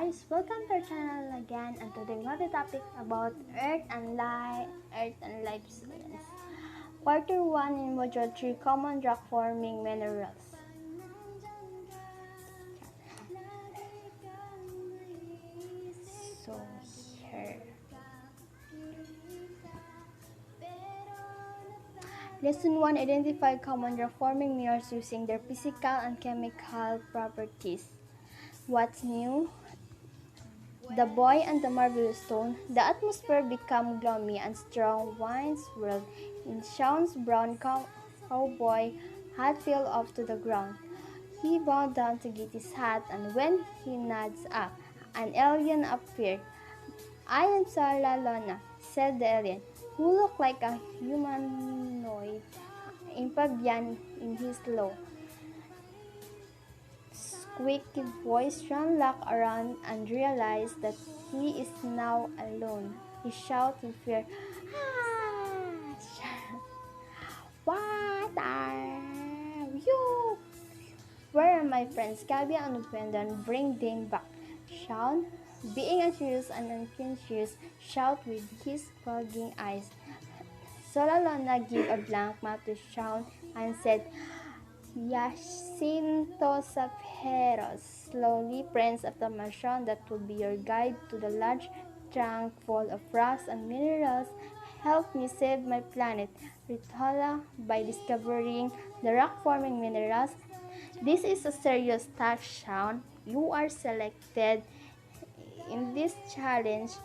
guys, welcome to our channel again, and today we have a topic about Earth and Life Science. Quarter 1 in Module 3, Common Rock Forming Minerals. So here. Lesson 1, identify common rock forming minerals using their physical and chemical properties. What's new? The Boy and the Marvelous Stone. The atmosphere became gloomy and strong winds whirled in. Sean's brown cowboy hat fell off to the ground. He bowed down to get his hat, and when he nods up, an alien appeared. "I am Sarah Lona," said the alien, who looked like a humanoid amphibian in his low, squeaky voice. Sean looked around and realized that he is now alone. He shouted in fear, "Ah! What are you? Where are my friends? Gabby and Brendan, bring them back." Sean, being anxious and unconscious, shouted with his fogging eyes. Solalona gave a blank map to Sean and said, "Jacinto Saperos, slowly, Prince of the Martian, that will be your guide to the large trunk full of rocks and minerals. Help me save my planet, Ritola, by discovering the rock-forming minerals." "This is a serious task, Sean. You are selected in this challenge.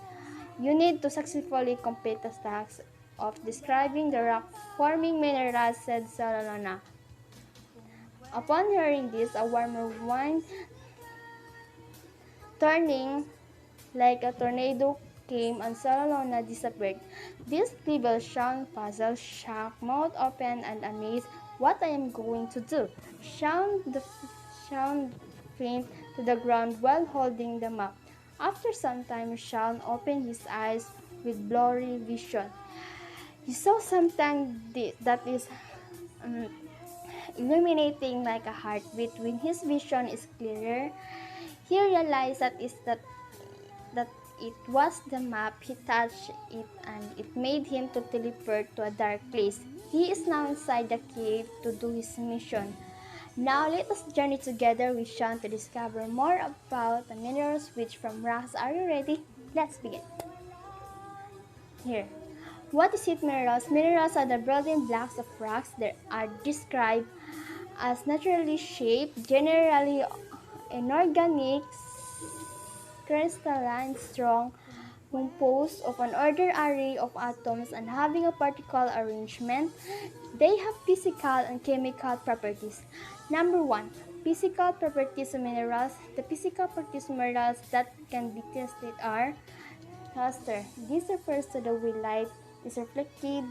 You need to successfully complete the task of describing the rock-forming minerals," said Solalona. Upon hearing this, a warmer wind, turning like a tornado, came and Solalona disappeared. This level Sean puzzled, shocked, mouth open and amazed. "What I am going to do?" Sean fainted to the ground while holding the map. After some time, Sean opened his eyes with blurry vision. He saw something that is illuminating like a heartbeat. When his vision is clearer, he realized that it was the map. He touched it and it made him to teleport to a dark place. He is now inside the cave to do his mission. Now let us journey together with Sean to discover more about the minerals which from rocks. Are you ready? Let's begin. Here. What is it, minerals? Minerals are the building blocks of rocks. They are described as naturally shaped, generally inorganic, crystalline, strong, composed of an ordered array of atoms and having a particle arrangement. They have physical and chemical properties. Number 1. Physical properties of minerals. The physical properties of minerals that can be tested are: luster. This refers to the way light is reflected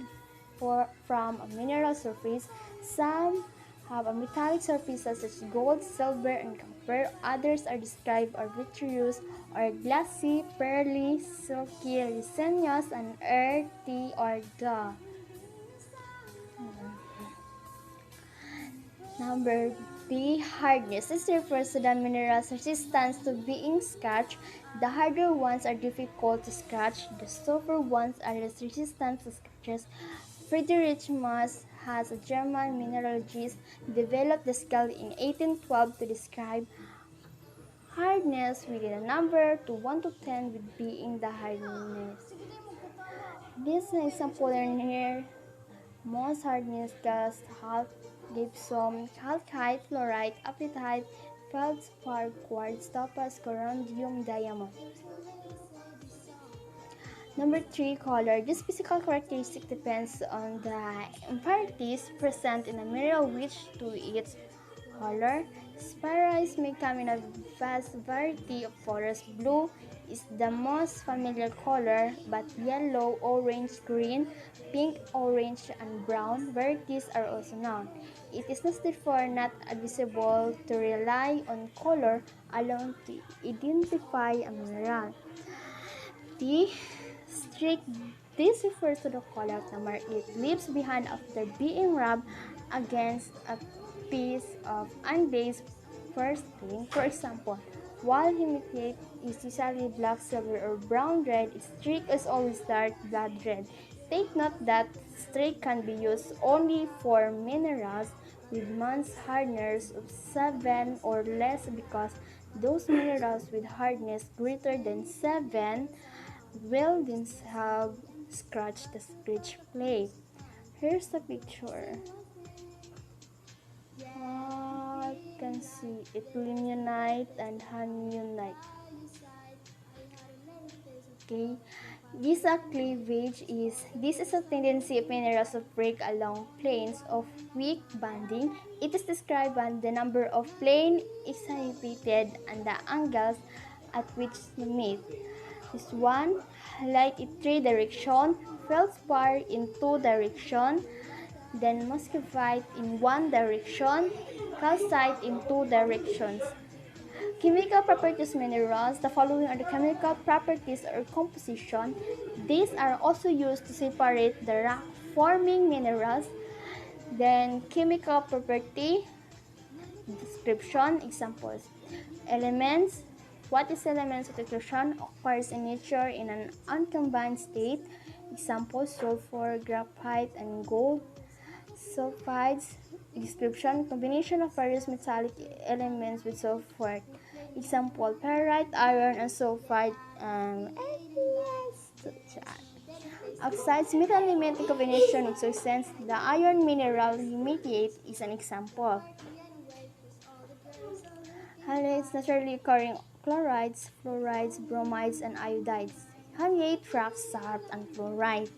from a mineral surface. Some have a metallic surface such as gold, silver, and copper. Others are described as vitreous or glassy, pearly, silky, resinous, and earthy or dull. Number B. Hardness. This refers to the mineral's resistance to being scratched. The harder ones are difficult to scratch. The softer ones are less resistant to scratches. Friedrich Maas, a German mineralogist, developed the scale in 1812 to describe hardness within a number to 1 to 10, with being the hardness. This example are near most hardness gas: gypsum, calcite, fluorite, apatite, feldspar, quartz, topaz, corundum, diamond. Number 3. Color. This physical characteristic depends on the impurities present in a mineral, which to its color. Spheroids may come in a vast variety of colors. Blue is the most familiar color, but yellow, orange, green, pink, orange, and brown varieties are also known. It is therefore not advisable to rely on color alone to identify a mineral. D. Streak. This refers to the color of the mark it leaves behind after being rubbed against a piece of unglazed firsting. For example, While hematite is usually black, silver, or brown red, streak is always dark blood red. Take note that streak can be used only for minerals with mass hardness of 7 or less, because those minerals with hardness greater than 7 will themselves scratch the scratch plate. Here's the picture. You can see it limonite and honeyunite. Okay, this is a tendency of minerals to break along planes of weak bonding. It is described by the number of plane exhibited and the angles at which they meet. This one, light in 3 direction, feldspar in 2 direction, then muscovite in 1 direction, calcite in 2 directions. Chemical properties of minerals. The following are the chemical properties or composition. These are also used to separate the rock-forming minerals. Then chemical property description examples. Elements. What is elements of description? Occurs in nature in an uncombined state. Examples: sulfur, graphite, and gold. Sulfides description: combination of various metallic elements with sulfur. Example: pyrite, iron, and sulfide. Oxides, metal element in combination with substance. The iron mineral hematite is an example. Halides, naturally occurring chlorides, fluorides, bromides, and iodides. Hematite rocks, salt, and fluoride.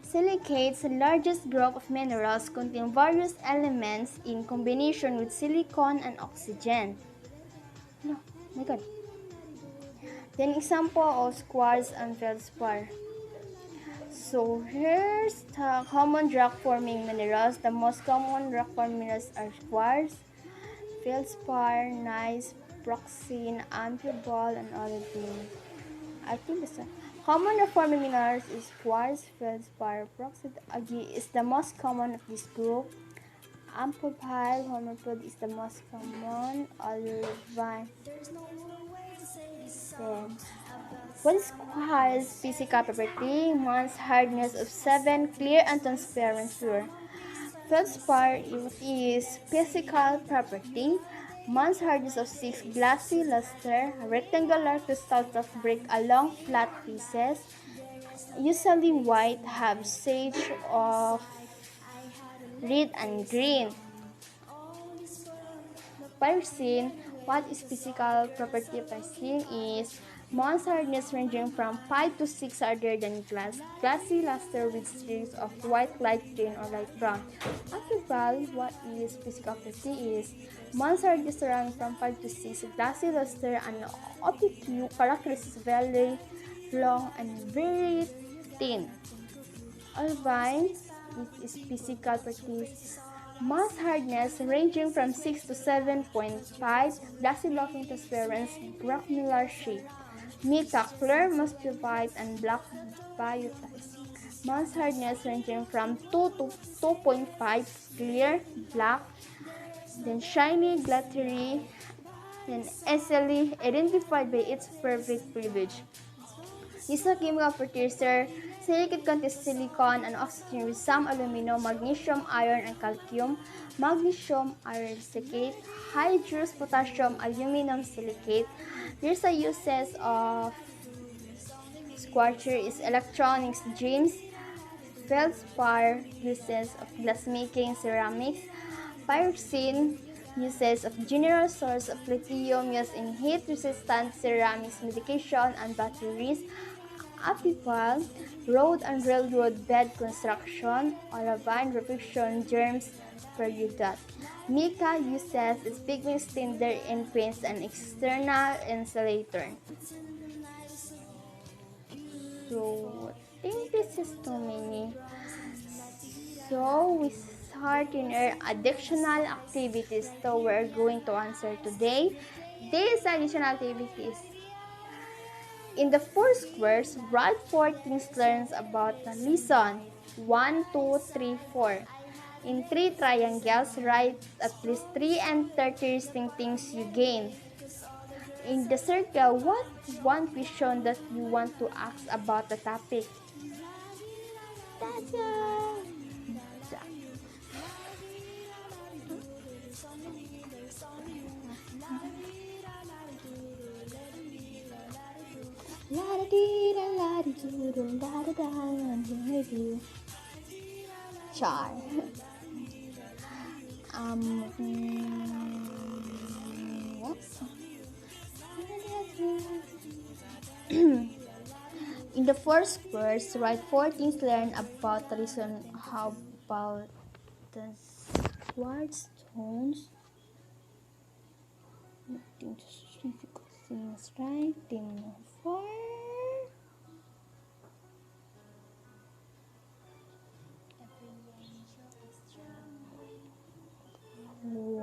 Silicates, the largest group of minerals, contain various elements in combination with silicon and oxygen. No, my God. Then example of quartz and feldspar. So here's the common rock-forming minerals. The most common rock-forming minerals are quartz, feldspar, gneiss, pyroxene, amphibole, and olivine. I think that's a common rock-forming minerals is quartz, feldspar, pyroxene is the most common of this group. Amphibole, homopod is the most common. Olivine. Then, what is quartz physical property? Mass hardness of 7, clear and transparent fluor. Feldspar is physical property. Mass hardness of 6, glassy luster, rectangular crystals that break along flat pieces, usually white, have shades of red and green. Pyroxene, what is physical property of pyroxene is mass hardness ranging from 5 to 6 harder than glass, glassy luster with streaks of white, light green, or light brown. Amphibole, what is physical property is mass hardness ranging from 5 to 6, glassy luster, and opaque characteristics very long and very thin. Olivine is physical properties. Mass hardness ranging from 6 to 7.5, glassy looking transparency, granular shape. Mica, clear, muscovite, and black biotite. Mass hardness ranging from 2 to 2.5, clear, black, then shiny, glittery, then easily identified by its perfect cleavage. These are chemical precursor. Silicate contains silicon and oxygen with some aluminum, magnesium, iron, and calcium. Magnesium, iron silicate. Hydrous, potassium, aluminum silicate. Here's a uses of squarcher is electronics, gyms. Feldspar, uses of glassmaking, ceramics. Pyroxene, uses of general source of lithium used in heat-resistant ceramics, medication, and batteries. Amphibole, road and railroad bed construction. Olivine, reflection, germs, periodot. Mica uses is pigment tinder in paints and external insulator. So, I think this is too many. So, we start in our additional activities. So, we're going to answer today. These additional activities. In the 4 squares, write 4 things learned about the lesson. 1, 2, 3, 4. In three triangles, write at least three interesting things you gain. In the circle, what one question that you want to ask about the topic? That's all. La da dee da la di doo doo da da da da. Char. What? In the first verse, write four things learned about the reason. How about the sword stones? Nothing difficult things, right? Thing four.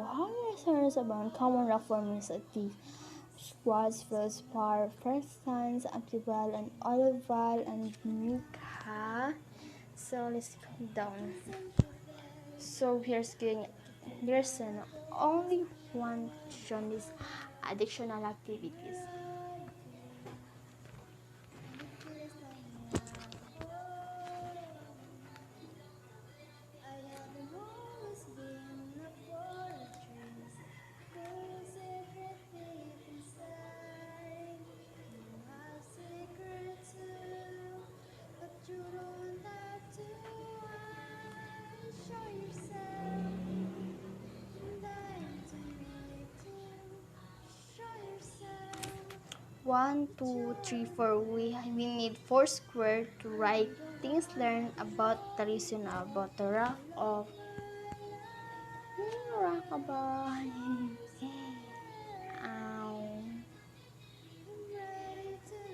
How research about common rock formations at the Schwartz, Feldspar, Ferstans, Abdibal, and Olival, and Mika. So let's go down. So there's only one question is additional activities. One, two, three, four. We need four square to write things learned about the reason about the um,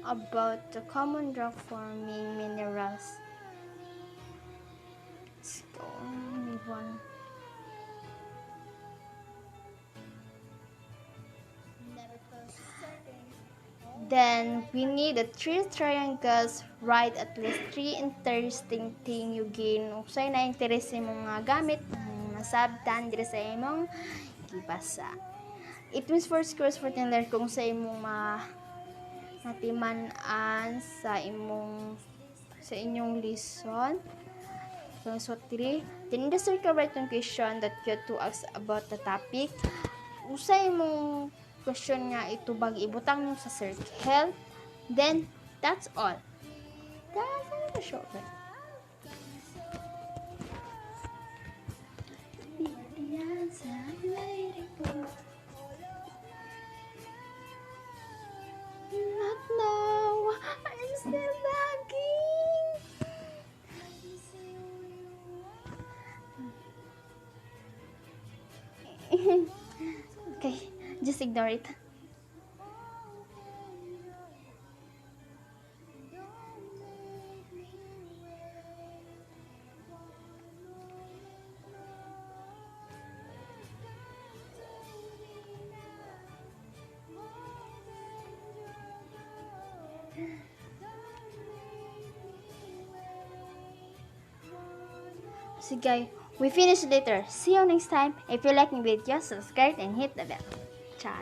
about the common rock forming minerals. Let's go. Only one. Then we need the three triangles. Write at least three interesting thing you gain. Usay na interest sa mga gamit, masabtan dire sa imong gibasa. It means first course for learn kung sa imong matiman-an sa inyong lesson. So 3. Then in the circle, write yung question that you to ask about the topic. Usay mong question nga itubag ibutang mo sa circle. Then that's all. That's all the short. Not now. I'm still lagging. Okay, just ignore it. So guys, we finish later. See you next time. If you like my video, subscribe and hit the bell. Ciao.